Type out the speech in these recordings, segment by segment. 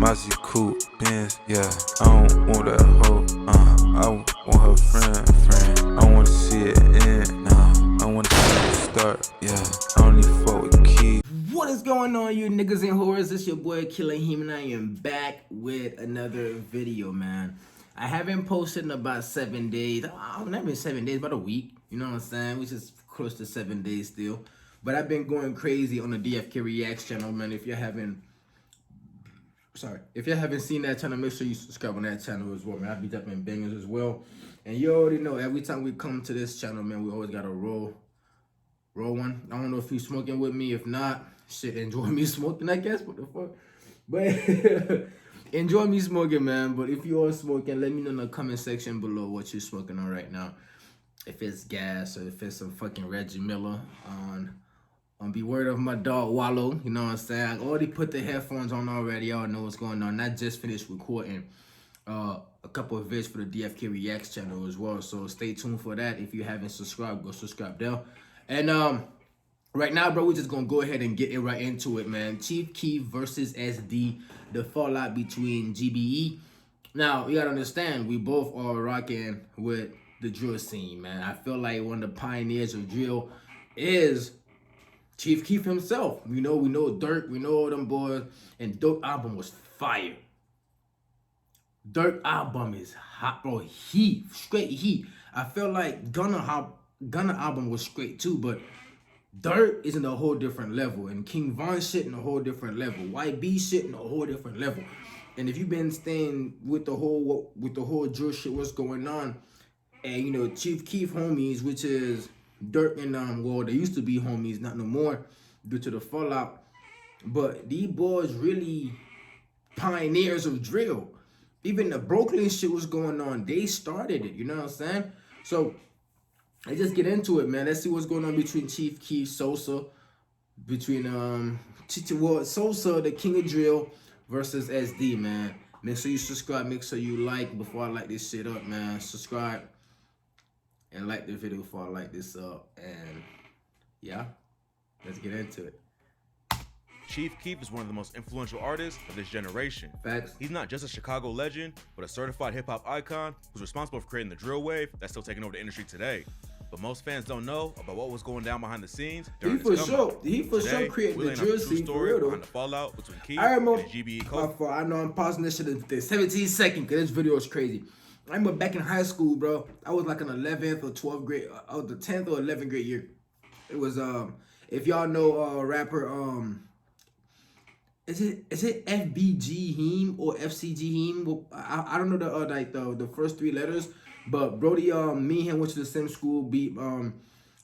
Mousy cool Benz, yeah. I don't want that hoe, I want her friend. I wanna see it end, I wanna see it start, yeah. I don't need fuck with Keef. What is going on, you niggas and whores? It's your boy Killer Him, and I am back with another video, man. I haven't posted in about 7 days. Not even 7 days, about a week. You know what I'm saying? Which is close to 7 days still. But I've been going crazy on the DFK Reacts channel, man. If you haven't seen that channel, make sure you subscribe on that channel as well, man. I be dropping bangers as well. And you already know, every time we come to this channel, man, we always gotta roll one. I don't know if you smoking with me. If not, shit, enjoy me smoking, I guess. What the fuck? But enjoy me smoking, man. But if you are smoking, let me know in the comment section below what you're smoking on right now. If it's gas or if it's some fucking Reggie Miller on Be word of my dog Wallow. You know what I'm saying? I already put the headphones on already. Y'all know what's going on. I just finished recording a couple of vids for the DFK Reacts channel as well. So stay tuned for that. If you haven't subscribed, go subscribe there. And right now, bro, we're just gonna go ahead and get it right into it, man. Chief Keef versus SD, the fallout between GBE. Now, you gotta understand, we both are rocking with the drill scene, man. I feel like one of the pioneers of drill is Chief Keef himself. We know Dirk, we know all them boys, and Dirk album was fire. Dirk album is hot, bro. Heat, straight heat. I feel like Gunna album was straight too, but Dirk is in a whole different level, and King Von shit in a whole different level. YB shit in a whole different level. And if you've been staying with the whole drill shit, what's going on, and you know Chief Keef homies, which is Dirk and well, they used to be homies, not no more due to the fallout. But these boys really pioneers of drill. Even the Brooklyn shit was going on. They started it, you know what I'm saying? So let's just get into it, man. Let's see what's going on between Chief Keef, Sosa, between Sosa, the king of drill, versus SD, man. Make sure you subscribe, make sure you like before I light this shit up, man. Subscribe and like the video before I light this up. And yeah, let's get into it. Chief Keef is one of the most influential artists of this generation. Facts. He's not just a Chicago legend, but a certified hip-hop icon who's responsible for creating the drill wave that's still taking over the industry today. But most fans don't know about what was going down behind the scenes during He for sure created the drill scene for real, though. Behind the fallout between Keef and the GBE code. I know I'm pausing this shit in 17 seconds because this video is crazy. I remember back in high school, bro. I was like in 11th or 12th grade, the 10th or 11th grade year. It was if y'all know rapper is it FBG Heme or FCG Heme? I don't know the first three letters, but Brody, me and him went to the same school,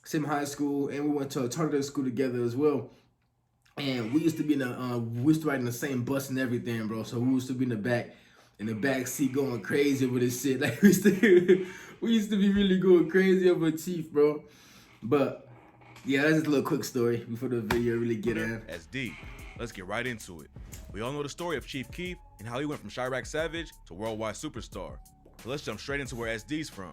same high school, and we went to a alternative school together as well. And we used to be we used to ride in the same bus and everything, bro. So we used to be in the back seat going crazy over this shit. Like we used to be really going crazy over Chief, bro. But yeah, that's just a little quick story before the video really get in. SD. Let's get right into it. We all know the story of Chief Keef and how he went from Chirac Savage to worldwide superstar. So let's jump straight into where SD's from.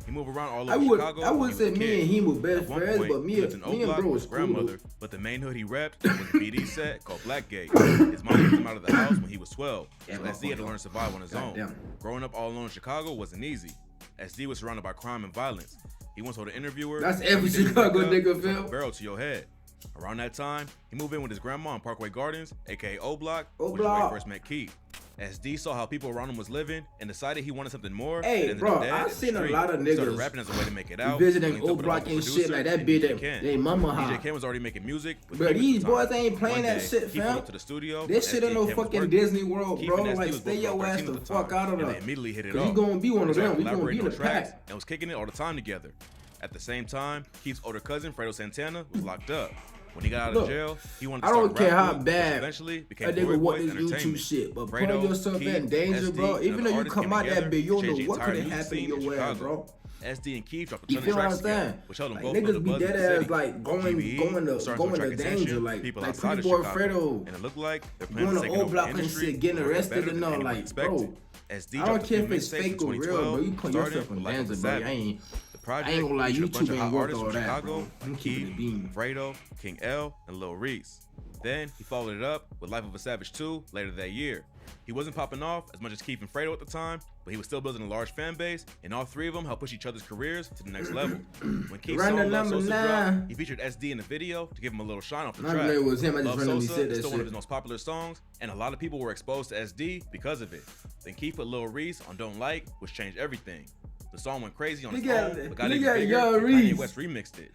He moved around all over Chicago. I would say me and him were best friends, but me and bro was grandmother. But the main hood he repped was a BD set called Blackgate. His mom took him out of the house when he was 12, so SD had to learn to survive on his own. Growing up all alone in Chicago wasn't easy. SD was surrounded by crime and violence. He once told an interviewer, "That's every Chicago nigga feel. Barrel to your head." Around that time, he moved in with his grandma on Parkway Gardens, aka O Block, which is where he first met Keef. SD saw how people around him was living and decided he wanted something more. Hey, bro, I've seen a lot of niggas started rapping as a way to make it out, visiting O Block and shit like that. They mama high. DJ Ken was already making music, but these boys ain't playing that shit, fam. Up to the studio. This shit ain't no fucking Disney World, bro. Like, stay your ass the fuck out of there. They immediately hit it off. You gonna be one of them. We gonna be in the pack. And was kicking it all the time together. At the same time, Keef's older cousin, Fredo Santana, was locked up. When he got out of jail, he wanted to start I don't care how bad eventually became a nigga want this YouTube shit, but putting yourself in danger, bro. Even though you come out that big, you don't know what could have happened in your way, bro. SD and Keef dropped a ton of tracks together, which held them like, both niggas be dead ass like going to danger, like Pretty Boy Fredo, and it looked like they're going to O Block and shit, getting arrested and all, like, bro. I don't care if it's fake or real, bro. You put yourself in danger, bro. project I ain't gonna lie, featured a bunch YouTube of hot ain't worth artists all from that, Chicago, bro. I'm like keeping Keef, it beaming. Fredo, King L, and Lil Reese. Then he followed it up with Life of a Savage 2 later that year. He wasn't popping off as much as Keef and Fredo at the time, but he was still building a large fan base, and all three of them helped push each other's careers to the next level. When Keef's song Love Sosa dropped, he featured SD in the video to give him a little shine off the track. It was him. I just Love randomly Sosa said is that still one of shit. his most popular songs, and a lot of people were exposed to SD because of it. Then Keef put Lil Reese on Don't Like, which changed everything. The song went crazy on its own, but got even bigger when Kanye West remixed it.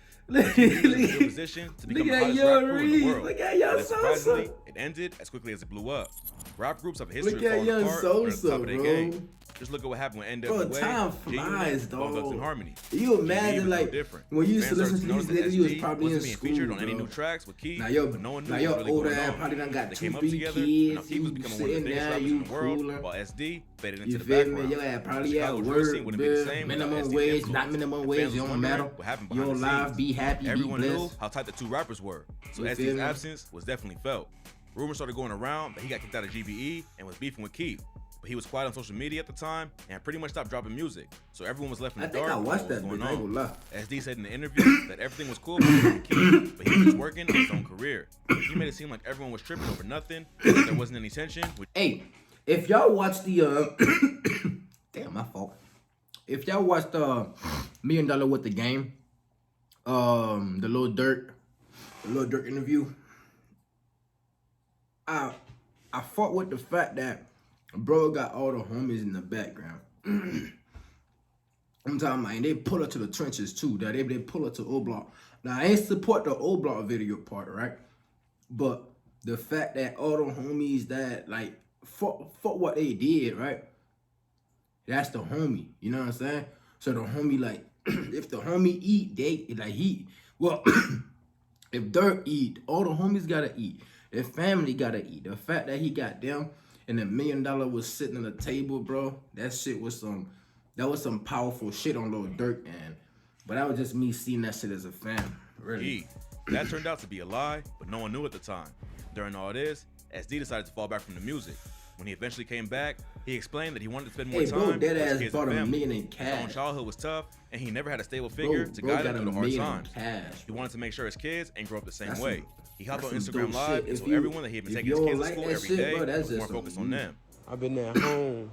He was in a good position to become the hottest rap crew in the world. And surprisingly, it ended as quickly as it blew up. Rap groups have a history of falling apart when they're at the top of their game. Just look at what happened with NWA, Bro, time flies, dog. Bone Thugs and Harmony. You imagine, like, when you used to Fans listen to started these niggas, noticing you was SD probably in wasn't being school, featured on bro. any new tracks with Keef, Now your but no one knew now what was your really older going ass on. probably done got They 2, came up 3 together, and now kids. Keef was You becoming one of the sitting biggest there, rappers you in the world, cooler. while SD faded into You the feel me? background. Your ass probably The at Chicago drill scene work, wouldn't be the bruh. same without Minimum SD's wage, influence. not minimum And wage, fans it was don't wondering matter. what happened You behind the alive, scenes. be happy, Everyone be knew blessed. how tight the two rappers were, so You feel SD's me? absence was definitely felt. Rumors started going around that he got kicked out of GBE and was beefing with Keef, but he was quiet on social media at the time and pretty much stopped dropping music, so everyone was left in the dark. I about watched what was that going bitch, I ain't on. gonna lie. SD said in the interview that everything was cool with Keef, but he was just working on his own career. He made it seem like everyone was tripping over nothing, that there wasn't any tension. Hey, if y'all watch the damn, my fault. If y'all watched the $1 Million with the Game, the Lil Durk interview, I fought with the fact that bro got all the homies in the background. I'm talking about, and they pull up to the trenches too. That they pull up to O Block. Now I ain't support the O Block video part, right? But the fact that all the homies that like fuck what they did, right? That's the homie. You know what I'm saying? So the homie, like, if the homie eat, they like if Durk eat, all the homies gotta eat. Their family gotta eat. The fact that he got them and $1 million was sitting on the table, bro, that shit was some powerful shit on Lil Durk, and but that was just me seeing that shit as a fan, really. That turned out to be a lie, but no one knew at the time. During all this, SD decided to fall back from the music. When he eventually came back, he explained that he wanted to spend more time with his kids and family. His own childhood was tough, and he never had a stable figure to guide him through the hard times. He wanted to make sure his kids ain't grow up the same way. He hopped on Instagram Live and told everyone that he had been taking his kids to school every day and was more focused on them. I've been at home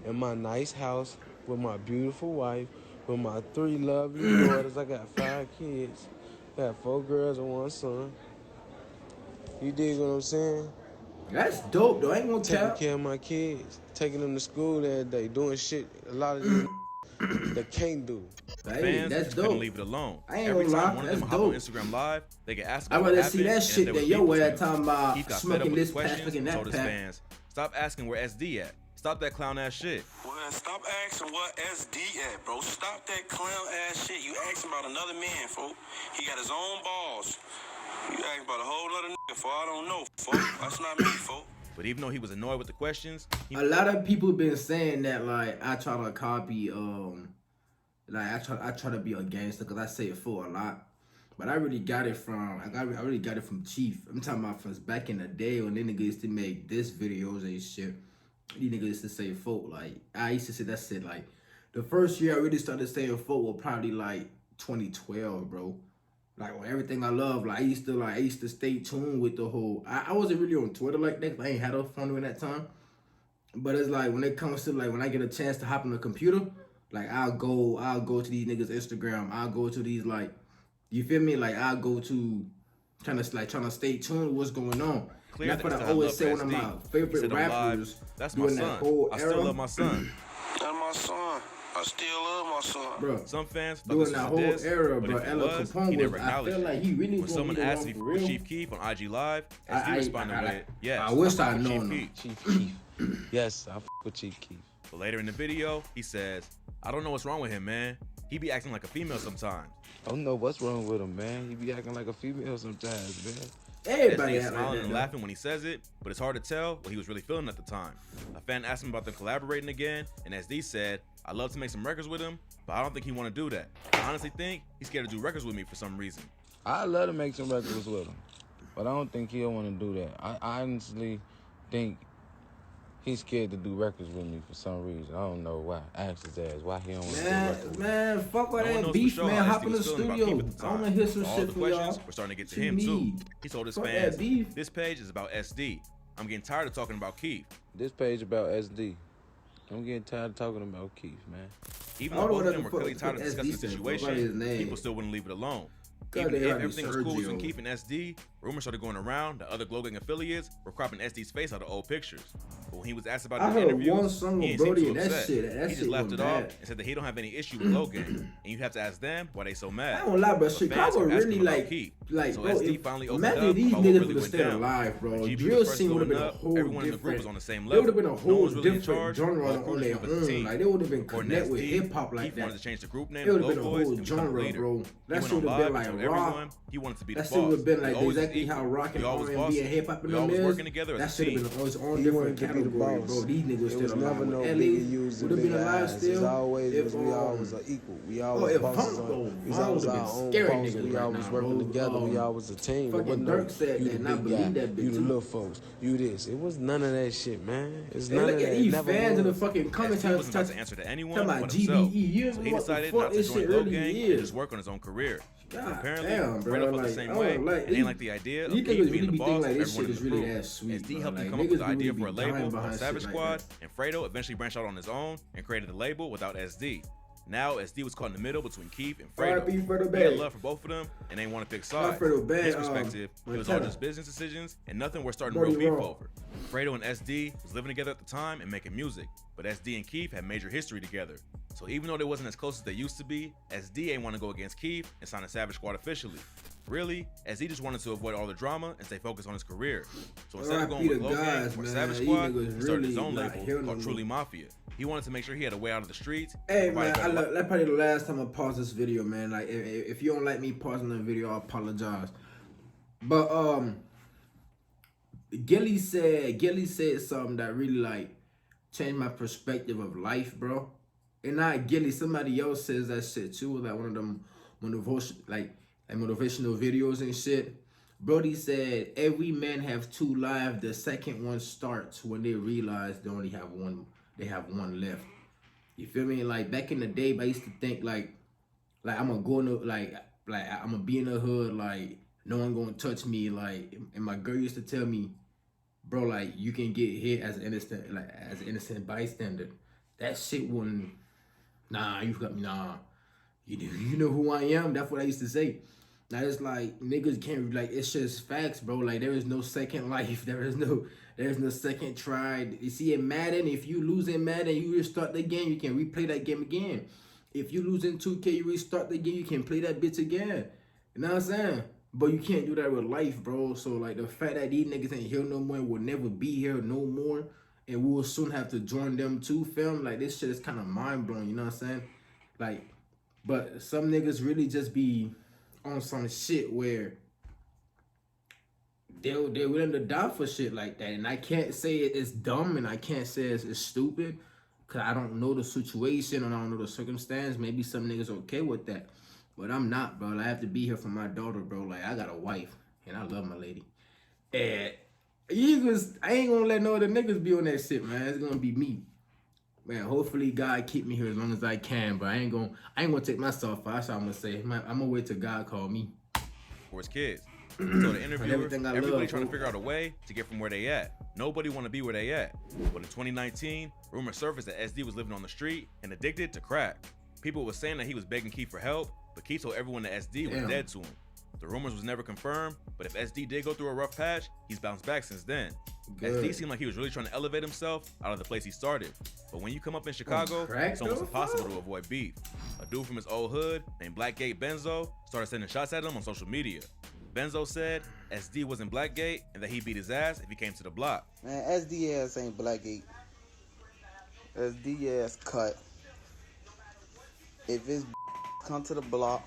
in my nice house with my beautiful wife, with my 3 lovely daughters. I got 5 kids. Got 4 girls and 1 son. You dig what I'm saying? That's dope, though. I ain't gonna tell. Taking care of my kids, taking them to school every day, doing shit a lot of these they can't do. Fans that's just dope. couldn't leave it alone. I ain't Every gonna time lie, one of them that's hop on dope. Instagram Live, they get asked I'd about what rather happened, see that and shit if than there your was way beef talking between them. about Keef got fed smoking up with this the pack, questions smoking and that told his pack. fans, stop asking where SD at. Stop that clown ass shit. Well, stop asking what SD at, bro. Stop that clown ass shit. You asking about another man, folk. He got his own balls. You asking about a whole other nigga, folk. I don't know, folk. That's not me, folk. But even though he was annoyed with the questions, A lot of people been saying that, like, I try to copy, like, I try to be a gangster because I say it for a lot. But I really got it from, I really got it from Chief. I'm talking about from back in the day when they niggas used to make this videos and shit. These niggas used to say folk, like, I used to say that shit, like, the first year I really started saying folk was probably, like, 2012, bro. Like, on everything I love, like, I used to stay tuned with the whole, I wasn't really on Twitter like that, I ain't had a phone during that time. But it's like, when it comes to, like, when I get a chance to hop on the computer, like, I'll go to these niggas' Instagram, I'll go to these, like, you feel me? Like, I'll go to, trying to stay tuned with what's going on. clear That's that what I I always love say one of SD. my He favorite said on rappers live, that's my during that son. whole I era. still love my son. That's my son. I still love my son. Bro, Some fans thought during this was that a whole diss, era, but bro, if it Ella was, Capone he never was, I acknowledged feel it. like he really When was someone gonna asked get if he on was for real. Chief Keef on IG Live, SD responded with, yes, I wish I fuck with known Chief him. Keef. Chief Keef. Yes, I f with Chief Keef. But later in the video, he says, I don't know what's wrong with him, man. He be acting like a female sometimes. I don't know what's wrong with him, man. He be acting like a female sometimes, man. Everybody SD is act smiling like and that. laughing when he says it, but it's hard to tell what he was really feeling at the time. A fan asked him about them collaborating again, and SD said, I'd love to make some records with him, but I don't think he want to do that. I honestly think he's scared to do records with me for some reason. I'd love to make some records with him, but I don't think he'll want to do that. I honestly think He's scared to do records with me for some reason. I don't know why. I asked his ass why he don't want to do records with me. Man, fuck all No one that knows beef, for sure man. how Hop SD in the was feeling about studio. Keef at the I wanna time. hear some All shit the from questions y'all. were starting to get to What you him too. need? He told his Fuck fans, that beef. "This page is about SD. I'm getting tired of talking about Keef." This page about SD. I'm getting tired of talking about Keef, man. Even I though don't know both of what them the were fuck clearly tired of SD discussing the stands for. What is his situation, name? people still wouldn't leave it alone. God, Even they if gotta be everything was cool between Sergio. Keef and SD, rumors started going around that other Glow Gang affiliates were cropping SD's face out of old pictures. But when he was asked about I it in heard interviews, one song he with didn't seem Brody too and that upset. shit. That He shit just laughed went it off bad. and said that he don't have any issue with Glow Gang, and you have to ask them why they so mad. I don't lie, bro. But fans Chicago were asking really about like, Keef. So bro. SD finally opened Imagine up these about what niggas really would have went stayed down. alive, bro. When GB Drill was first scene would have blowing been a up, whole everyone in the group different. was on the same They level. would have been a No one whole was really in different charge. genre All on crews their just moved as a own. team. Like they would have been According connect to with SD, hip hop like Keef wanted that. to change the group name It to would Low have been a Boys whole and become the genre, leader. bro. He That went shit on would have live been and like told rock. everyone he wanted to be the That shit would boss. have been We like always was exactly how equal. rock and We always R&B bossing. and hip hop and We them always is. working together as That a should have team. been on its own He different wanted to be the category, boss. bro. These niggas It still was never alive. no At bigger least used would and have been bigger alive eyes. It's still. always If, was we always are equal. We oh, always if bosses Punk, on. bro, We Punk always would've our been own scary boss. niggas We right always now, working bro. together. We always a team. It fucking wasn't no, Dirk said you that, the and I big believe guy, that bitch you the too. little folks, you this. It was none of that shit, man. It's Hey, none look of at that. these Never fans in the was. fucking comments SD wasn't about talking to answer to anyone about but himself. GBE. You So he know what the decided fuck not to this join shit Glow really Gang and is. just work on his own career. God Apparently, damn, bro. Fredo felt Like, the same I way don't like and ain't like the idea of these Keef niggas being really the be boss thinking of like this everyone shit in is the really crew. that sweet. SD bro. helped him Like, come up with the niggas idea really for a be dying label behind called Savage shit Squad, like that. and Fredo eventually branched out on his own and created the label without SD. Now SD was caught in the middle between Keef and Fredo. R.I.P. Fredo He had Bang. love for both of them and they want to pick Not sides. Fredo From Bang, his perspective, it was all Montana. just business decisions and nothing worth starting Brody real beef Raw. over. Fredo and SD was living together at the time and making music, but SD and Keef had major history together. So even though they wasn't as close as they used to be, SD ain't want to go against Keef and sign a Savage Squad officially. Really, SD just wanted to avoid all the drama and stay focused on his career. So instead of going with Glow Gang or Savage Squad, he started his own label called Truly Mafia. He wanted to make sure he had a way out of the streets. Hey man, that's probably the last time I pause this video, man. Like if you don't like me pausing the video, I apologize. But Gilly said something that really like changed my perspective of life, bro. And not Gilly, somebody else says that shit too, like one of them motivational videos and shit. Brody said every man have two lives. The second one starts when they realize they only have one. They have one left. You feel me? Like back in the day, I used to think like I'm gonna go in like I'm gonna be in the hood, like no one gonna touch me, like. And my girl used to tell me, bro, like you can get hit as an innocent bystander. That shit wouldn't. Nah, you got me. Nah, you know who I am. That's what I used to say. Now it's like niggas can't like. It's just facts, bro. Like there is no second life. There's no second try. You see in Madden, if you lose in Madden, you restart the game. You can replay that game again. If you lose in 2K, you restart the game. You can play that bitch again. You know what I'm saying? But you can't do that with life, bro. So like the fact that these niggas ain't here no more, will never be here no more, and we'll soon have to join them too, fam. Like this shit is kind of mind blowing. You know what I'm saying? Like, but some niggas really just be on some shit where they're willing to die for shit like that. And I can't say it's dumb and I can't say it's stupid because I don't know the situation and I don't know the circumstance. Maybe some niggas okay with that. But I'm not, bro. I have to be here for my daughter, bro. Like, I got a wife and I love my lady. And I ain't gonna let no other niggas be on that shit, man. It's gonna be me. Man, hopefully God keep me here as long as I can, but I ain't gonna take myself out. That's what I'm gonna say. I'm gonna wait till God call me. For his kids. So the interviewer, everybody trying to figure out a way to get from where they at. Nobody want to be where they at. But in 2019, rumors surfaced that SD was living on the street and addicted to crack. People were saying that he was begging Keef for help, but Keef told everyone that SD was dead to him. The rumors was never confirmed, but if SD did go through a rough patch, he's bounced back since then. SD seemed like he was really trying to elevate himself out of the place he started. But when you come up in Chicago, it's almost impossible to avoid beef. A dude from his old hood named Blackgate Benzo started sending shots at him on social media. Benzo said SD wasn't Blackgate and that he beat his ass if he came to the block. Man, SD ass ain't Blackgate. SD ass cut. If his come to the block,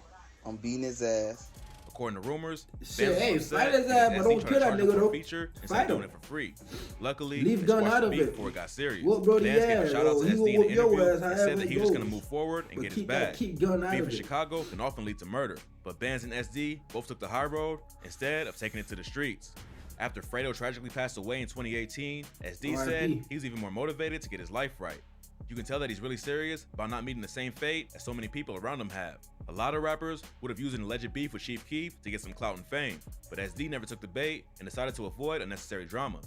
I'm beating his ass. According to rumors, shit, Benzo hey, was fight upset his ass, because but SD don't tried kill to that charge him nigga, for a though. feature instead Fight of doing him. it for free. Luckily, Leave they gun squashed out the of beef it. before it got serious. What, Brody, Vance gave yeah, a shout out to he will SD in the whoop your interview ass and however said that it he was just goes. gonna move forward and But get his keep that bag. keep gun out Beef of in it. Chicago can often lead to murder, but Bands and SD both took the high road instead of taking it to the streets. After Fredo tragically passed away in 2018, SD R.I.P. said he was even more motivated to get his life right. You can tell that he's really serious about not meeting the same fate as so many people around him have. A lot of rappers would have used an alleged beef with Chief Keef to get some clout and fame, but SD never took the bait and decided to avoid unnecessary drama.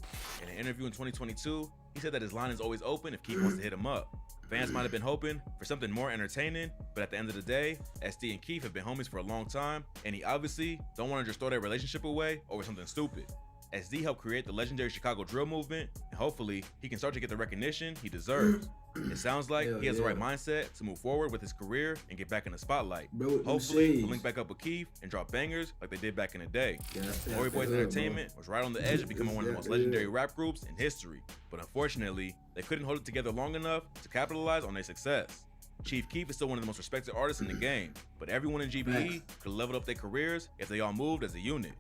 In an interview in 2022, he said that his line is always open if Keef wants to hit him up. Fans might have been hoping for something more entertaining, but at the end of the day, SD and Keef have been homies for a long time, and he obviously don't want to just throw their relationship away over something stupid. SD helped create the legendary Chicago drill movement, and hopefully he can start to get the recognition he deserves. It sounds like he has the right mindset to move forward with his career and get back in the spotlight. Hopefully he'll link back up with Keef and drop bangers like they did back in the day. Glory Boys Entertainment was right on the edge of becoming one of the most legendary rap groups in history, but unfortunately, they couldn't hold it together long enough to capitalize on their success. Chief Keef is still one of the most respected artists in the game, but everyone in GBE could have leveled up their careers if they all moved as a unit.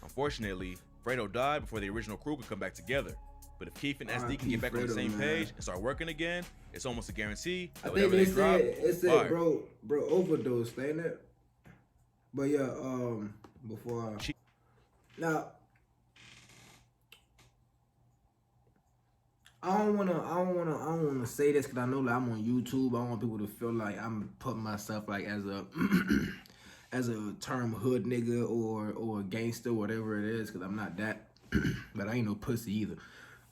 Unfortunately, Fredo died before the original crew could come back together. But if Keef and SD can get back on the same page and start working again, it's almost a guarantee that whatever they drop, it said bro overdosed, ain't it? But yeah, before now, I don't wanna say this because I know like I'm on YouTube. I don't want people to feel like I'm putting myself like as a as a term hood nigga or gangster, whatever it is, because I'm not that. But I ain't no pussy either.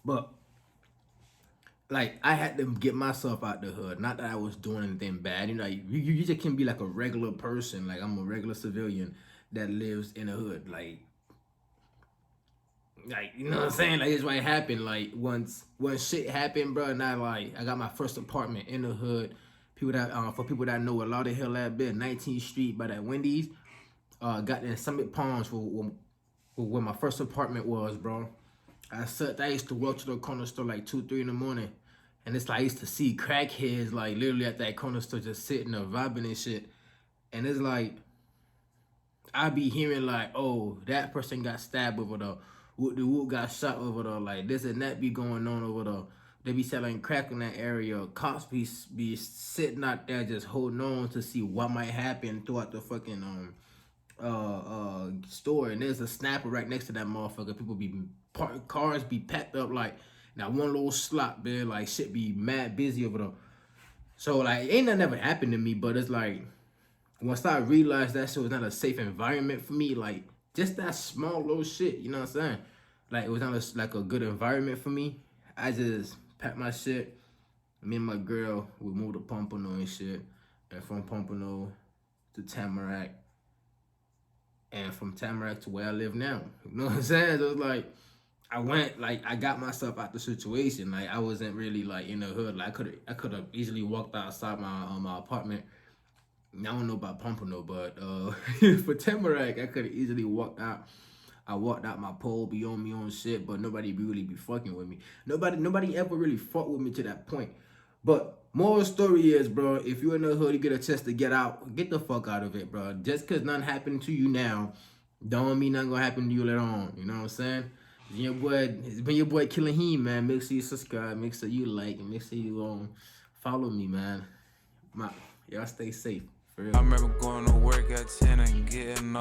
But like I had to get myself out the hood. Not that I was doing anything bad. You know, you just can be like a regular person. Like I'm a regular civilian that lives in the hood. Like you know what I'm saying? Like it's what happened. Like once shit happened, bro, and I got my first apartment in the hood. People that for people that know a lot of hell that bit, 19th Street by that Wendy's. Got in Summit Palms where my first apartment was, bro. I used to walk to the corner store like 2, 3 in the morning. And it's like I used to see crackheads like literally at that corner store just sitting there vibing and shit. And it's like, I be hearing like, oh, that person got stabbed over there. The wood got shot over there. Like this and that be going on over there. They be selling crack in that area. Cops be sitting out there just holding on to see what might happen throughout the fucking store. And there's a snapper right next to that motherfucker. People be cars be packed up like now one little slot, man. Like shit be mad busy over there. So like ain't nothing ever happened to me, but it's like once I realized that shit was not a safe environment for me, like just that small little shit, you know what I'm saying? Like it was not like a good environment for me. I just packed my shit. Me and my girl, we moved to Pompano and shit. And from Pompano to Tamarack. And from Tamarack to where I live now. You know what I'm saying? So it was like, I got myself out the situation. Like I wasn't really like in the hood. Like I could have easily walked outside my apartment. I don't know about Pompano, but for Tamarack, I could have easily walked out. I walked out my pole, be on me on shit, but nobody really be fucking with me. Nobody ever really fought with me to that point. But moral story is, bro, if you're in the hood, you get a chance to get out, get the fuck out of it, bro. Just because nothing happened to you now, don't mean nothing gonna happen to you later on. You know what I'm saying? It's been your boy Killing Him, man. Make sure you subscribe, make sure you like, and make sure you follow me, man. Y'all stay safe. For real. I remember going to work at 10 and getting